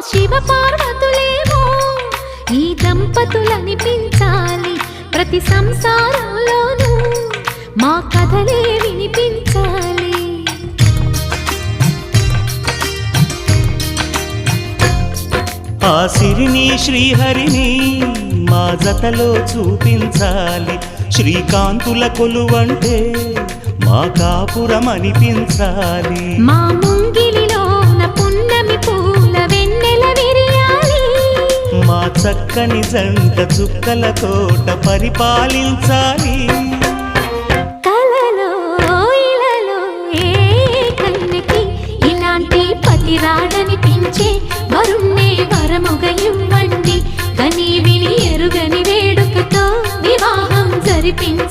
శివ పార్వతులేమో ఈ దంపతులనిపించాలి ప్రతి సంసారంలోనూ మా కథలే వినిపించాలి. ఆ సిరిని శ్రీహరిని మా జతలో చూపించాలి. శ్రీకాంతుల కొలువంటే మా కాపురం అనిపించాలి. మా ముంగిలిలోన పున్నమి పూల వెన్నెల విరియాలి. మా చక్కని జంట చుక్కల తోట పరిపాలించాలి. కలలో ఇలలో ఏ కన్నెకి ఇలాంటి పతి రాడనిపించే వరుణ్ణే వరముగా ఇవ్వండి. కని విని ఎరుగని వేడుకతో వివాహం జరిపించండి.